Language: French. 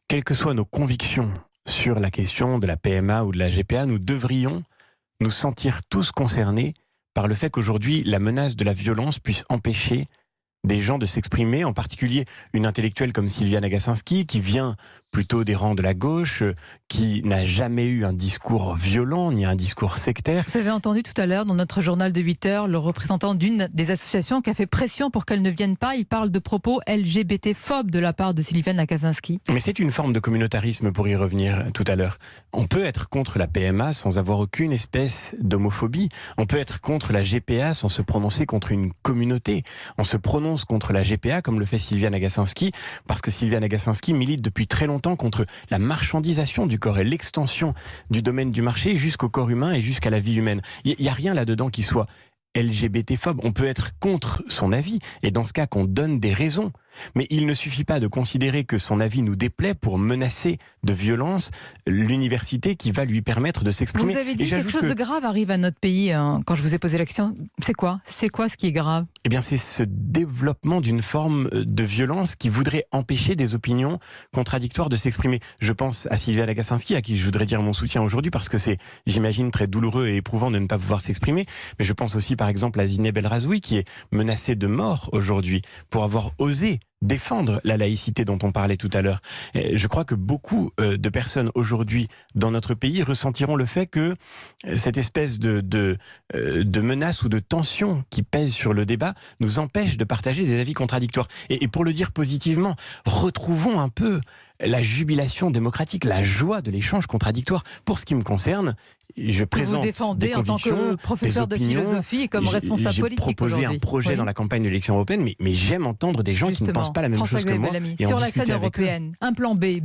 Quelles que soient nos convictions sur la question de la PMA ou de la GPA, nous devrions nous sentir tous concernés par le fait qu'aujourd'hui, la menace de la violence puisse empêcher des gens de s'exprimer, en particulier une intellectuelle comme Sylvia Nagasinski, qui vient plutôt des rangs de la gauche, qui n'a jamais eu un discours violent, ni un discours sectaire. Vous avez entendu tout à l'heure dans notre journal de 8 heures le représentant d'une des associations qui a fait pression pour qu'elle ne vienne pas. Il parle de propos LGBT-phobes de la part de Sylvia Nagasinski. Mais c'est une forme de communautarisme, pour y revenir tout à l'heure. On peut être contre la PMA sans avoir aucune espèce d'homophobie. On peut être contre la GPA sans se prononcer contre une communauté. On se prononce contre la GPA comme le fait Sylvia Nagasinski, parce que Sylvia Nagasinski milite depuis très longtemps contre la marchandisation du corps et l'extension du domaine du marché jusqu'au corps humain et jusqu'à la vie humaine. Il n'y a rien là-dedans qui soit LGBT-phobe. On peut être contre son avis, et dans ce cas qu'on donne des raisons. Mais il ne suffit pas de considérer que son avis nous déplaît pour menacer de violence l'université qui va lui permettre de s'exprimer. Vous avez dit quelque chose de grave arrive à notre pays quand je vous ai posé la question. C'est quoi ce qui est grave? Eh bien, c'est ce développement d'une forme de violence qui voudrait empêcher des opinions contradictoires de s'exprimer. Je pense à Sylvia Nagasinski, à qui je voudrais dire mon soutien aujourd'hui, parce que c'est, j'imagine, très douloureux et éprouvant de ne pas pouvoir s'exprimer. Mais je pense aussi, par exemple, à Zineb El Razoui, qui est menacée de mort aujourd'hui pour avoir osé défendre la laïcité dont on parlait tout à l'heure. Je crois que beaucoup de personnes aujourd'hui dans notre pays ressentiront le fait que cette espèce de menace ou de tension qui pèse sur le débat nous empêche de partager des avis contradictoires. Et pour le dire positivement, retrouvons un peu la jubilation démocratique, la joie de l'échange contradictoire. Pour ce qui me concerne, je présente des convictions, vous défendez en tant que professeur de philosophie et comme responsable politique aujourd'hui. J'ai proposé un projet dans la campagne de l'élection européenne, mais j'aime entendre des gens qui ne pensent pas la même chose que moi. Sur la scène européenne, un plan B